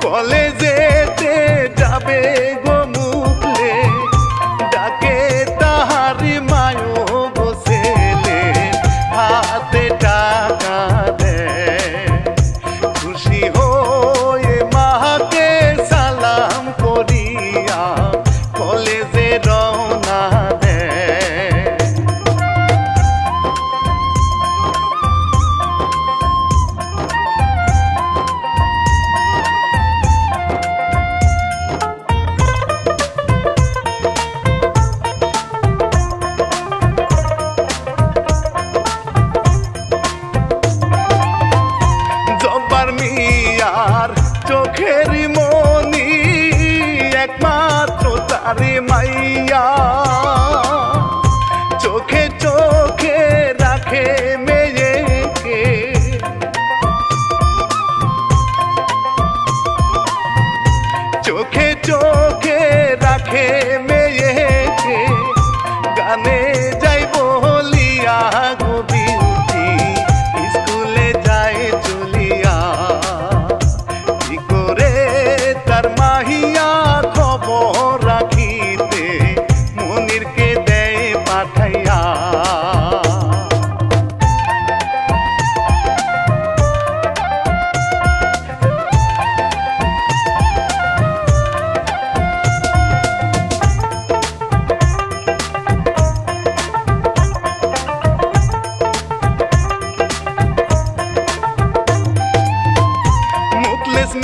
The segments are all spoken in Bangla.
কলেজেতে যাবে গো মুখলে ডাকে তাহারি মায়ো গো ছেলে হাতে টাকা দেয় খুশি হয়ে মাকে সালাম করিয়া কলেজে রওনা দেয়। মিয়ার চোখের মনি একমাত্র তারে মাইয়া চোখে চোখে রাখে মেয়েকে চোখে চোখে রাখে মেয়েকে গানে যাই বলিয়া গো বিউটি স্কুলে যায় চলিয়া কি করে তার মাহিয়া খবর রাখিতে মনিরকে দেয় পাঠাইয়া।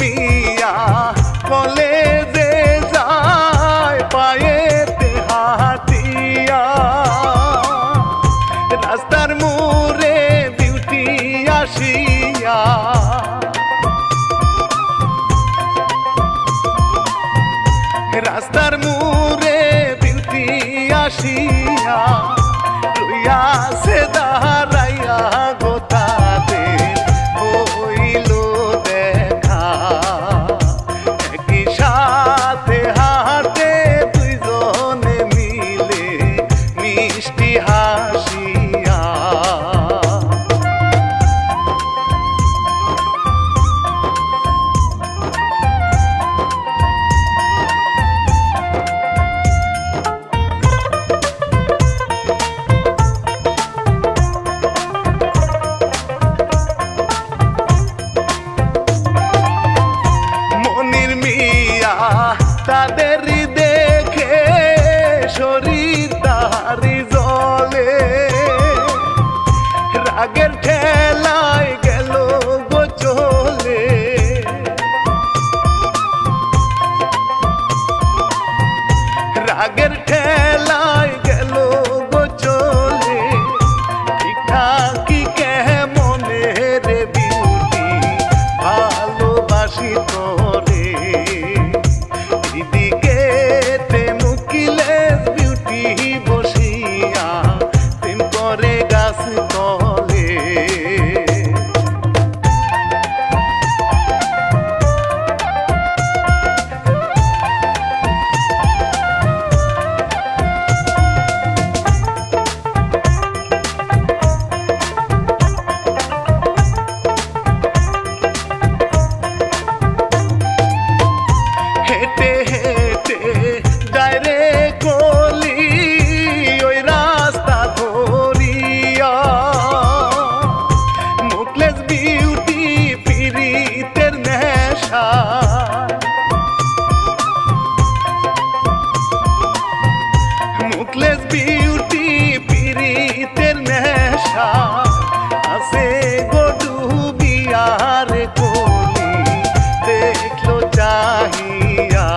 মিয়া কলেজে যায় পায়েতে হাতিয়া রাস্তার মোড়ে বিউটি আসিয়া রাস্তার মোড়ে বিউটি আসিয়া লইয়া সে দাঁড়াইয়া গোতাতে হইল সাথে হাতে দুইজনে মিলে মিষ্টি হাসিয়া তাদের দেখে শরীর তাহারি জলে রাগের ঠেলায় গেল গো চলে রাগের ঠেলায় গেল গো চলে ঠিকঠাকই কেমনে রে বিউটি ভালোবাসি তোরে দিদিকে তে মুকিলে বিউটি বসিয়া প্রেম করে গাছ তলে হেঁটে হেঁটে যায় রে গলি ওই রাস্তা ধরিয়া মুখলেস বিউটি পিরিতের নেশা মুখলেস বিউটি পিরিতের নেশা আছে গো ডুবিয়ার গলি দেখলো চাহিয়া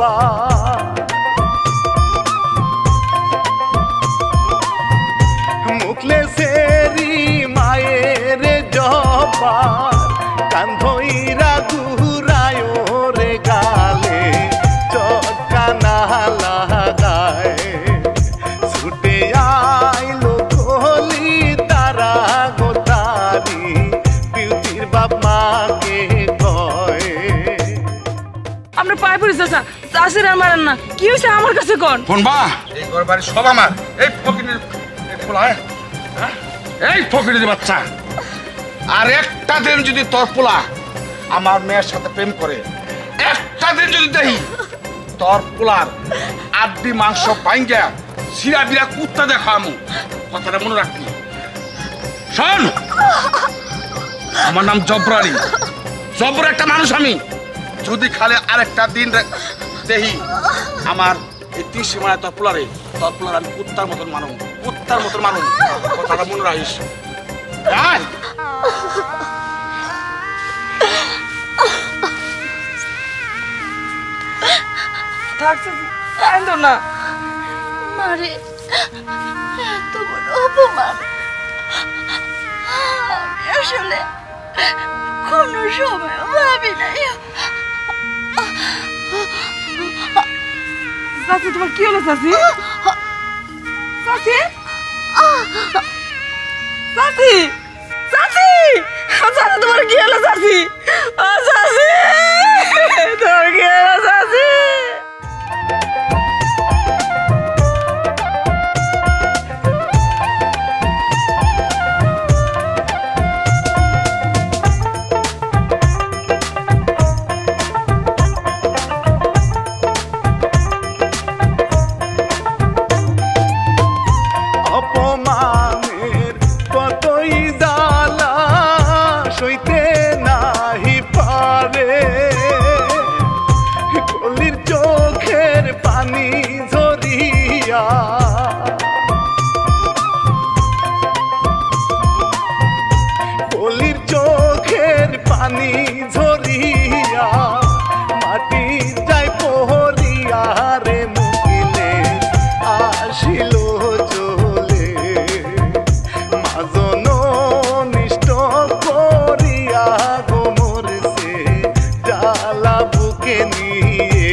জবার মুখলে সেরি মায়ের জবার কান্ধইরা ঘুরায় রে গালে চটকা না লাগায় ছুটে আইলো কলি তারা গোতারি বিউটির বাপ মাকে কয় আমরা পায়ে পড়ি চাচা চাষির আর মারেন না কি হয়েছে আমার কাছে কোন শুনবা এই ঘর বাড়ি সব আমার এই ফকিরের পোলা এই ফকিরের বাচ্চা আর একটা দিন যদি তোর পোলা আমার মেয়ের সাথে প্রেম করে একটা দিন যদি দেখি তোর পোলার আড্ডি মাংস ভাঙ্গা সিরা বিরা কুত্তা দেখামু কথাটা মনে রাখবি শোন আমার নাম জবরানি জবর একটা মানুষ আমি যদি খালে আরেকটা দিন দেখি আমার এই তিন সীমায় তোর পোলার আমি কুত্তার মতন মানুষ কথাটা মনে রাখিস না মারে এত বড় অপমান আমি আসলে কোনো সময় ভাবি নাই। চাচি তোমার কি হলো চাচি চাচি চাচি চাচি চাচি তোমার কি হলো চাচি চাচি তোমার কি হলো চাচি অপমানের কতই জ্বালা সইতে নাহি পারে কলির চোখের পানি ঝরিয়া কলির চোখের পানি ঝরিয়া মাটি যায় পহরিয়া রে মুকিলে আসিল চলে মাজন নিষ্ঠ করিয়া গোমর সে জ্বালা বুকে নিয়ে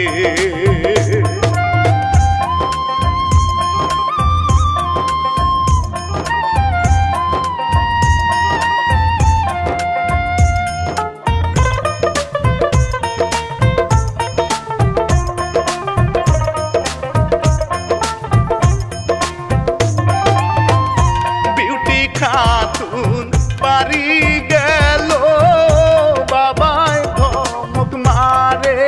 বিউটি খাতুন বাড়ি গেল বাবায় ধমক মারে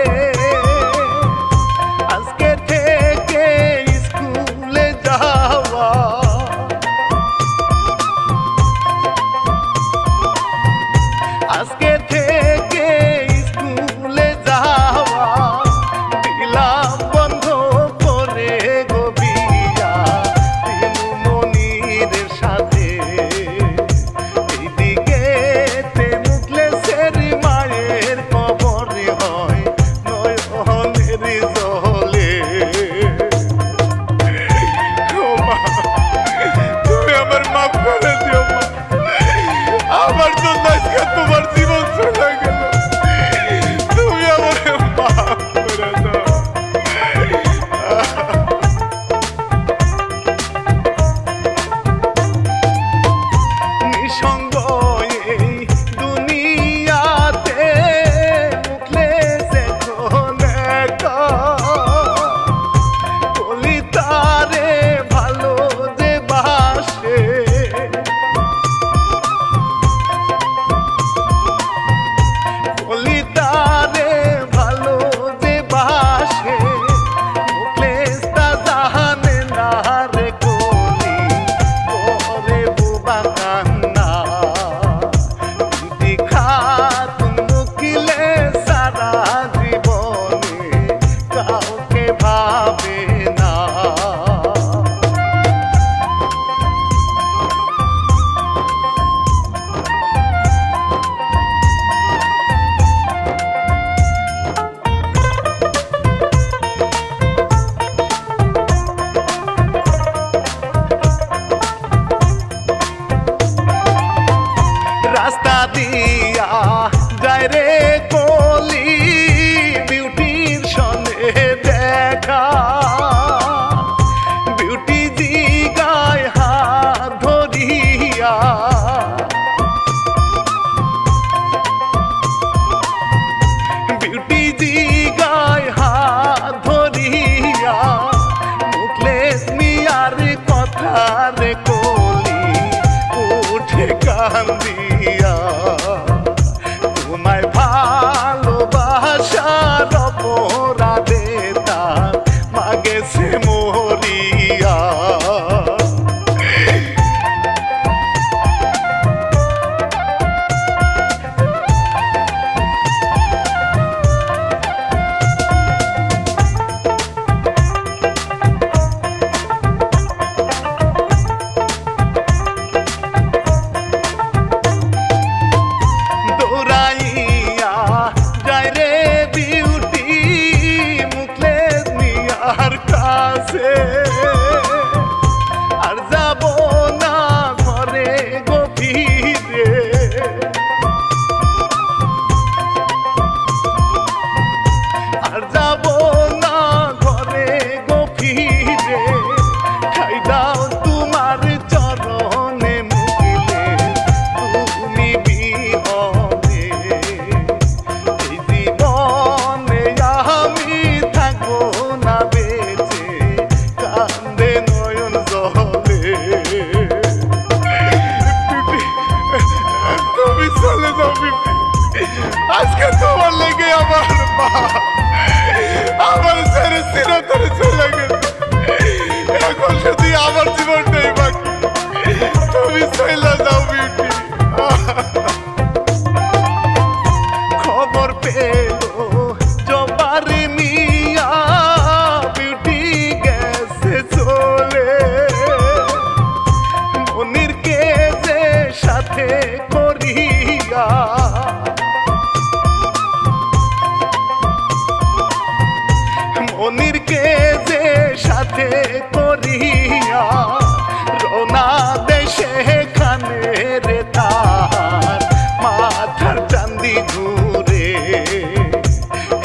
কান্দিয়া তোমায় ভালোবাসার অপরাধে তার মা গেছে মরিয়া আর যাব না ঘরে গভীরে আর যাব না ঘরে গভীরে খাই দাও তোমার চরণে মুখিলে তুমি বিহনে এই জীবনে আমি থাকবো না বেঁচে কান্দে নয়ন জলে তুমি চলে যাও বিপি আজকে তোমার লেগে আমার মা আমার ছেড়ে চিরতরে চলে গেছে এখন শুধু আমার জীবনটাই বাকি তুমি চলে যাও বিউটি খবর পেলো জবার মিয়া বিউটি গেছে চলে মনির কে যে সাথে করিয়া মনির কে যে সাথে করিয়া রোনা দেশে খানে রে তার মাথার চান্দি ঘুরে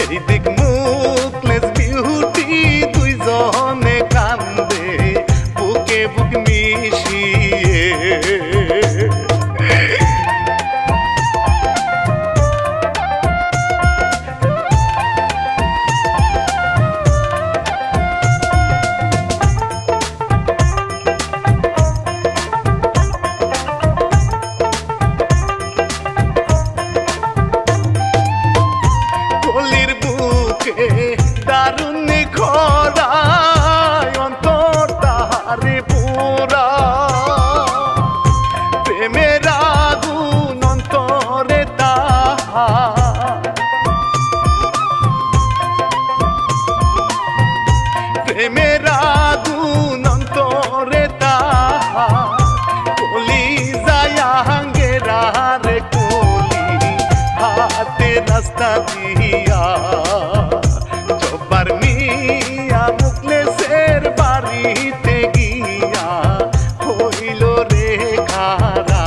এই দিক মুখলেস বিউটি দুইজনে কান্দে বুকে বুক মিশিয়ে দারুণ খরায় অন্তর তাহারে পুরা প্রেমের আগুন অন্তরে তাহার প্রেমের আগুন অন্তরে তাহার কলি যায় হাঙ্গেরারে কলি হাতে রাস্তা দিয়া জব্বার মিয়া মুখলেসের বাড়িতে গিয়া হইল রে খারা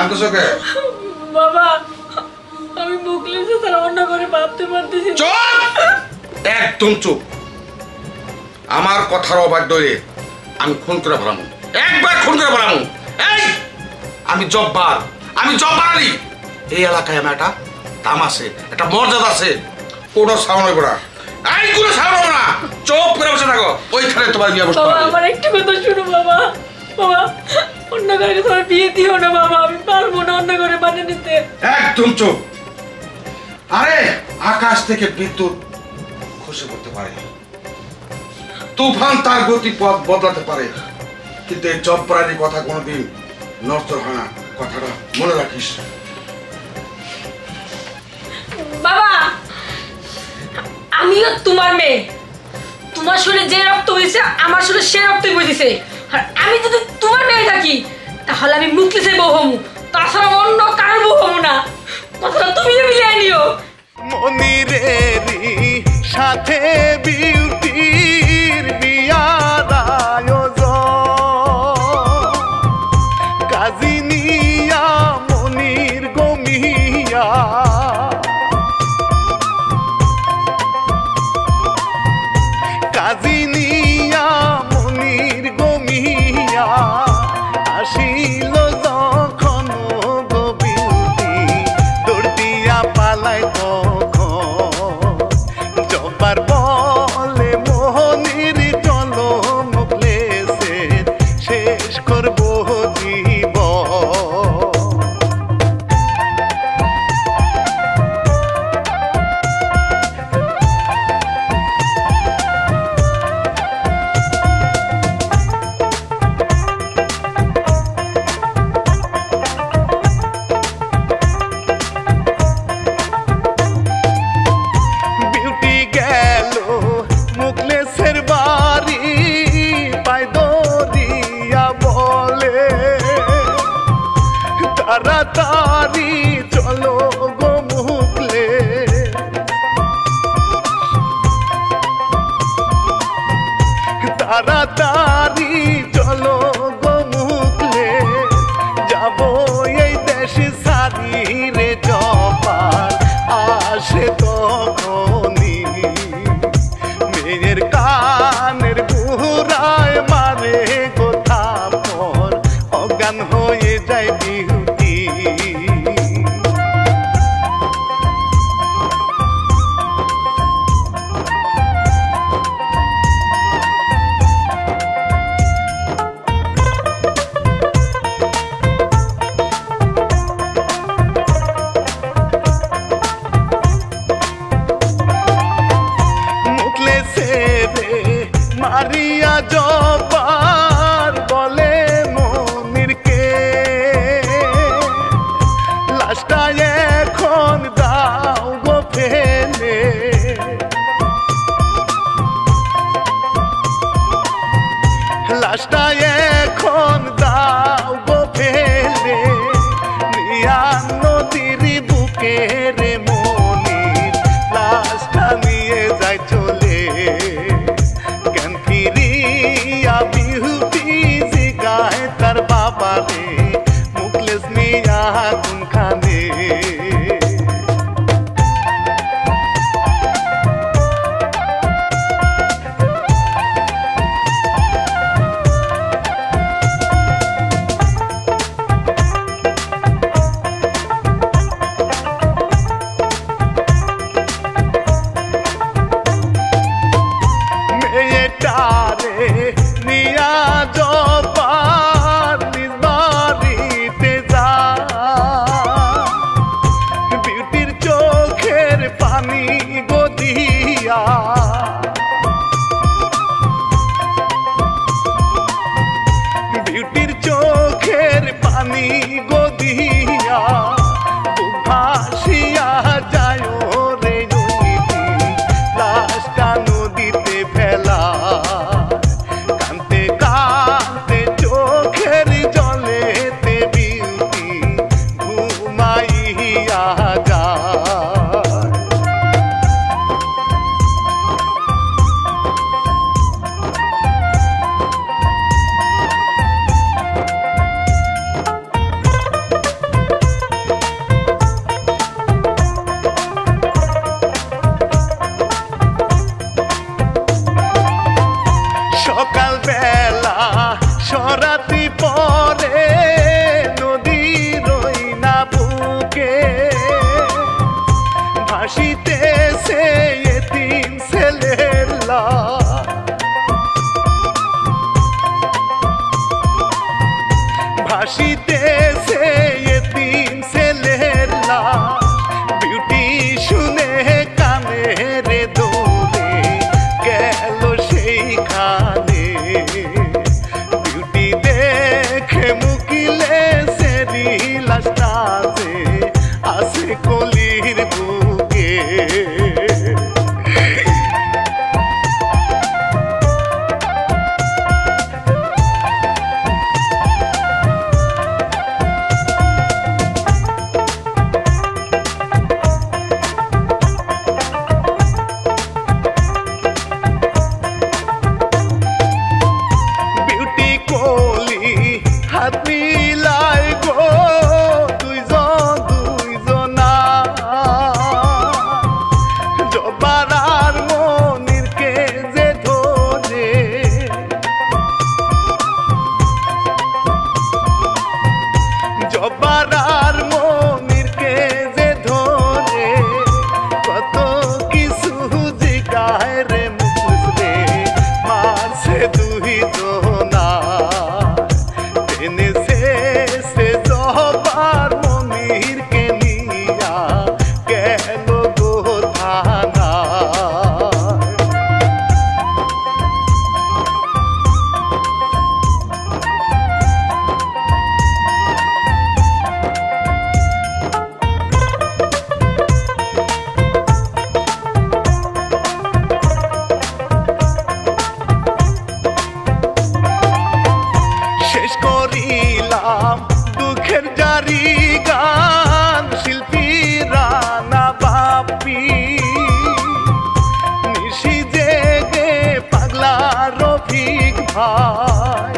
কাঁদতেছো কে? বাবা আমি মুখলেছে স্যার অন্য করে ভাবতে পারতেছি না। চুপ, একদম চুপ। আমার কথার অবাধ্য হয়ে আমি খুন করে ফেলামু, একবার খুন করে ফেলামু। এই আমি জব্বার আলী। এই এলাকায় আমার একটা দাম আছে, একটা মর্যাদা আছে, কোনো সাউন্ড হইব না। এই কোনো সাউন্ড হবে না, চুপ করে বসে থাকো। ওইখানে তোমার বিয়ে বসতে বাবা হবে। আমার একটু কথা শুনো বাবা। বাবা অন্য করে তোমার বিয়ে দিও না বাবা, আমি পারবো না অন্য করে বানিয়ে নিতে। একদম চুপ। আরে আকাশ থেকে বিদ্যুৎ খসে পড়তে পারে, তুফান তার গতি পথ বদলাতে পারে, কিন্তু এই জব্বরানির কথা কোনোদিন নড়চড় হয় না। কথাটা মনে রাখিস। বাবা আমিও তোমার মেয়ে, তোমার শরীরে যে রক্ত বইছে আমার শরীরে সে রক্তই বইছে। আর আমি যদি তোমার মেয়ে থাকি তাহলে আমি মুখলিসের বউ হমু, তাছাড়া অন্য কারোর বউ হমু না। কথাটা তুমিও মিলিয়ে নিও। মনিরেরই সাথে বিউটির বিয়ার আয়োজন, কাজিনিয়া মনির গমিয়া, কাজিনিয়া মনির গমিয়া, আসিল যখন গো বিউটি দৌড় দিয়া পালায় তখন, জব্বার বলে মোহনির চলো মুখলেছে শেষ করবো জীবন। বিউটি গেল মুখলেসের বাড়ি, পায় দরিয়া বলে তাড়াতাড়ি চলো গো মুখলে, তাড়াতাড়ি চলো গো মুখলে, যাবো এই দেশ সারি রে জব্বার আসে তখনই, মেয়ের কানের গুড়ায় মারে গোথা পর অজ্ঞান হয়ে যায় বিউটি। মারিয়া জব্বার বলে মনিরকে, লাশটা এখন দাও গো ফেলে, লাশটা এখন দাও গো ফেলে, নিয়া নদীর বুকে রে মনির লাশটা নিয়ে যায় চলে, বিউটি জিগায় তার বাবা রে মুখলেস মিয়া কোনখানে। বেলা সরাতি পরে নদীর ওই না বুকে ভাসিতেছে এতিম ছেলের লাশ ভাসিতেছে এতিম ছেলের লাশ বিউটি শুনে কানে রে দৌড়ে গেল সেইখানে বিউটি দেখে মুকিলে সেরি লাশটা আছে কলির বুকে হাত মিলাই গো দুইজনা জবারার মনিরকে যে ধরে জবারার মনিরকে যে ধরে কত কিছু জিগায় রে মুখলিস রে মারছে দুইজনা সে জবার মনিরকে নিয়া গেল গো থানা শেষ করিলাম দুঃখের জারি গান শিল্পী রানা বাপি নিশি জেগে পাগলা রফিক ভাই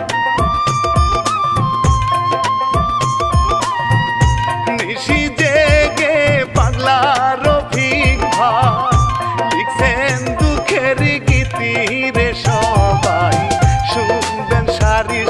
নিশি জেগে পাগলা রফিক ভাই লিখছেন দুঃখের গীতি রে সবাই শুনবেন সারি